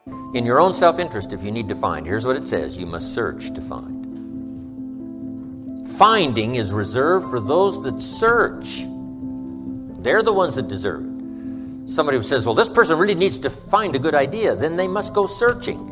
In your own self-interest, if you need to find, here's what it says: you must search to find. Finding is reserved for those that search. They're the ones that deserve it. Somebody who says, well, this person really needs to find a good idea, then they must go searching.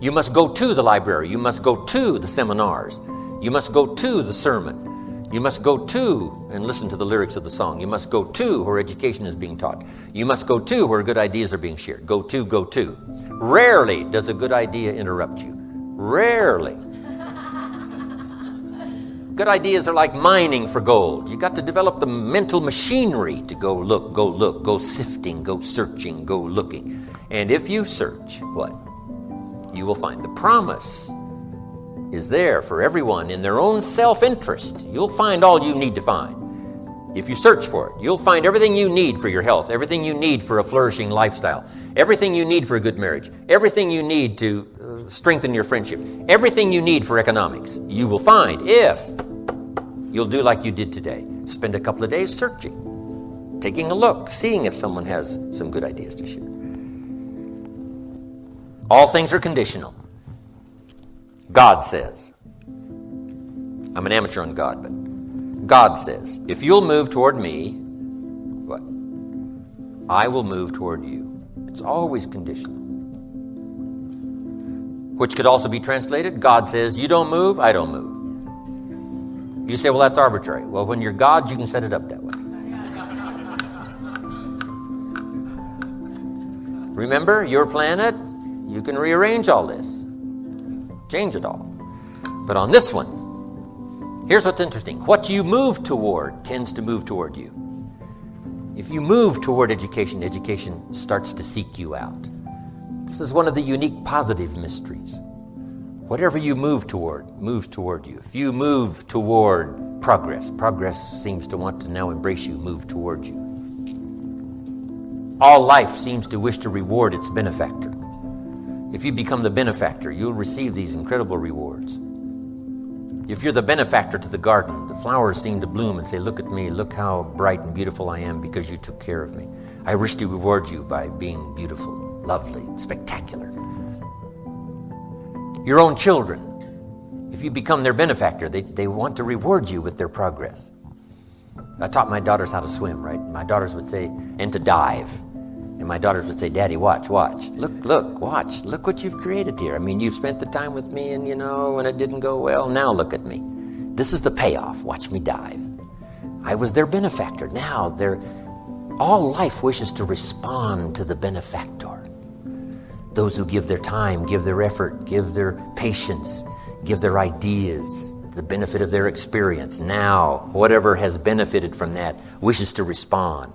You must go to the library. You must go to the seminars. You must go to the sermon. You must go to and listen to the lyrics of the song. You must go to where education is being taught. You must go to where good ideas are being shared. Go to, go to. Rarely does a good idea interrupt you. Rarely. Good ideas are like mining for gold. You got to develop the mental machinery to go look, go sifting, go searching, go looking. And if you search, what? You will find. The promise is there for everyone in their own self-interest. You'll find all you need to find. If you search for it, you'll find everything you need for your health, everything you need for a flourishing lifestyle, everything you need for a good marriage, everything you need to strengthen your friendship, everything you need for economics. You will find if you'll do like you did today. Spend a couple of days searching, taking a look, seeing if someone has some good ideas to share. All things are conditional. God says, I'm an amateur on God, but God says, if you'll move toward me, what? I will move toward you. It's always conditional. Which could also be translated, God says, you don't move, I don't move. You say, well, that's arbitrary. Well, when you're God, you can set it up that way. Remember, your planet, you can rearrange all this, change it all. But on this one, here's what's interesting. What you move toward tends to move toward you. If you move toward education, education starts to seek you out. This is one of the unique positive mysteries. Whatever you move toward moves toward you. If you move toward progress, progress seems to want to now embrace you, move toward you. All life seems to wish to reward its benefactor. If you become the benefactor, you'll receive these incredible rewards. If you're the benefactor to the garden, the flowers seem to bloom and say, look at me, look how bright and beautiful I am because you took care of me. I wish to reward you by being beautiful, lovely, spectacular. Your own children, if you become their benefactor, they want to reward you with their progress. I taught my daughters how to swim, right? My daughters would say, and to dive. And my daughters would say, Daddy, watch, watch. Look, watch. Look what you've created here. I mean, you've spent the time with me and, when it didn't go well, now look at me. This is the payoff. Watch me dive. I was their benefactor. Now, all life wishes to respond to the benefactor. Those who give their time, give their effort, give their patience, give their ideas, the benefit of their experience. Now, whatever has benefited from that wishes to respond.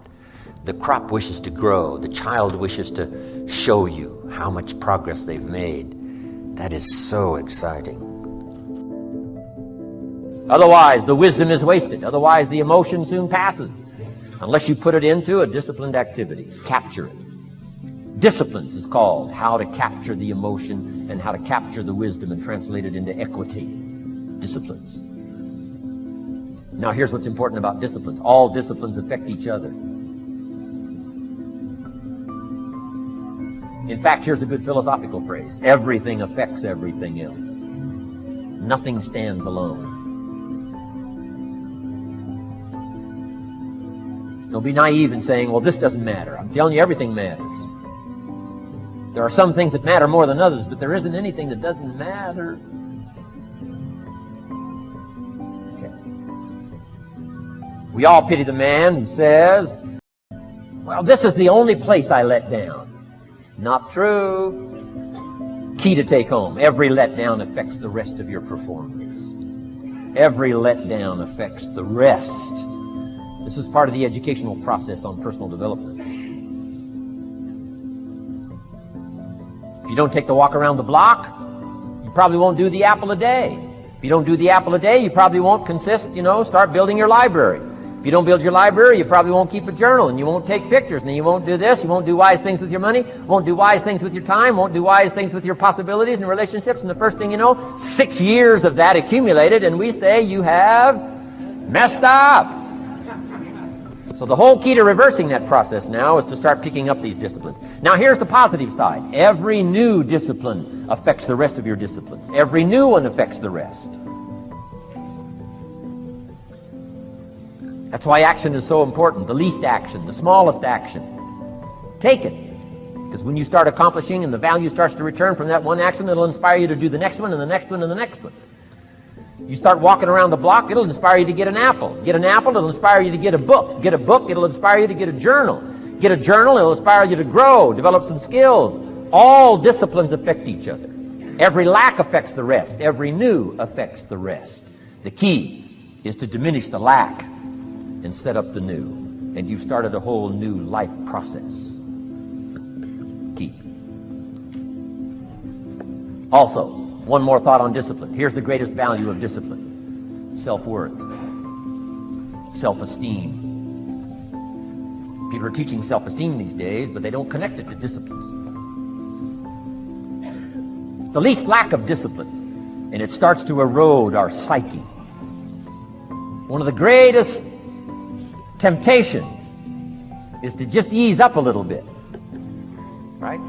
The crop wishes to grow. The child wishes to show you how much progress they've made. That is so exciting. Otherwise, the wisdom is wasted. Otherwise, the emotion soon passes. Unless you put it into a disciplined activity. Capture it. Disciplines is called how to capture the emotion and how to capture the wisdom and translate it into equity. Disciplines. Now, here's what's important about disciplines. All disciplines affect each other. In fact, here's a good philosophical phrase. Everything affects everything else. Nothing stands alone. Don't be naive in saying, well, this doesn't matter. I'm telling you, everything matters. There are some things that matter more than others, but there isn't anything that doesn't matter. Okay. We all pity the man who says, well, this is the only place I let down. Not true. Key to take home. Every letdown affects the rest of your performance. Every letdown affects the rest. This is part of the educational process on personal development. If you don't take the walk around the block, you probably won't do the apple a day. If you don't do the apple a day, you probably won't start building your library. If you don't build your library, you probably won't keep a journal, and you won't take pictures, and then you won't do this, you won't do wise things with your money, won't do wise things with your time, won't do wise things with your possibilities and relationships, and the first thing you know, 6 years of that accumulated, and we say you have messed up. So the whole key to reversing that process now is to start picking up these disciplines. Now here's the positive side. Every new discipline affects the rest of your disciplines. Every new one affects the rest. That's why action is so important. The least action, the smallest action. Take it. Because when you start accomplishing and the value starts to return from that one action, it'll inspire you to do the next one and the next one and the next one. You start walking around the block, it'll inspire you to get an apple. Get an apple, it'll inspire you to get a book. Get a book, it'll inspire you to get a journal. Get a journal, it'll inspire you to grow, develop some skills. All disciplines affect each other. Every lack affects the rest. Every new affects the rest. The key is to diminish the lack and set up the new. And you've started a whole new life process. Key. Also, one more thought on discipline. Here's the greatest value of discipline. Self-worth. Self-esteem. People are teaching self-esteem these days, but they don't connect it to disciplines. The least lack of discipline, and it starts to erode our psyche. One of the greatest temptations is to just ease up a little bit. Right?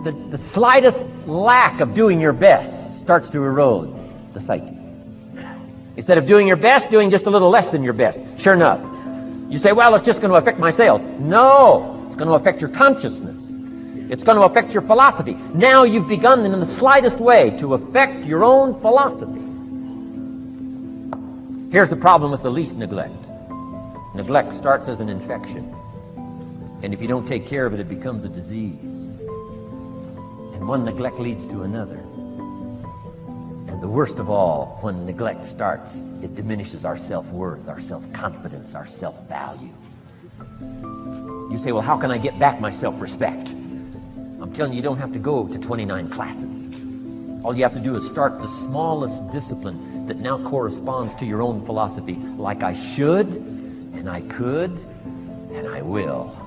The slightest lack of doing your best starts to erode the psyche. Instead of doing your best, doing just a little less than your best. Sure enough. You say, well, it's just going to affect my sales. No, it's going to affect your consciousness. It's going to affect your philosophy. Now you've begun in the slightest way to affect your own philosophy. Here's the problem with the least neglect. Neglect starts as an infection. And if you don't take care of it, it becomes a disease. And one neglect leads to another. And the worst of all, when neglect starts, it diminishes our self-worth, our self-confidence, our self-value. You say, well, how can I get back my self-respect? I'm telling you, you don't have to go to 29 classes. All you have to do is start the smallest discipline that now corresponds to your own philosophy. Like I should, and I could, and I will.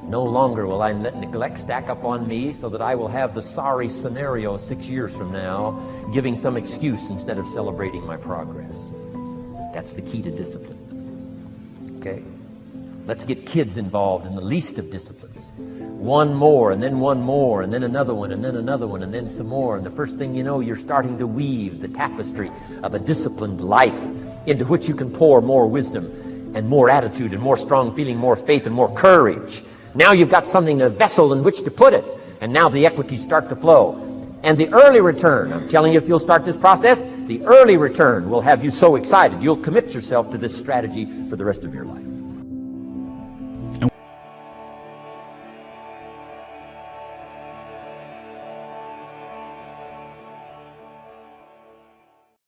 No longer will I let neglect stack up on me so that I will have the sorry scenario 6 years from now, giving some excuse instead of celebrating my progress. That's the key to discipline. Okay? Let's get kids involved in the least of disciplines. One more, and then one more, and then another one, and then another one, and then some more. And the first thing you know, you're starting to weave the tapestry of a disciplined life into which you can pour more wisdom and more attitude and more strong feeling, more faith and more courage. Now you've got something, a vessel in which to put it. And now the equities start to flow. And the early return, I'm telling you, if you'll start this process, the early return will have you so excited. You'll commit yourself to this strategy for the rest of your life.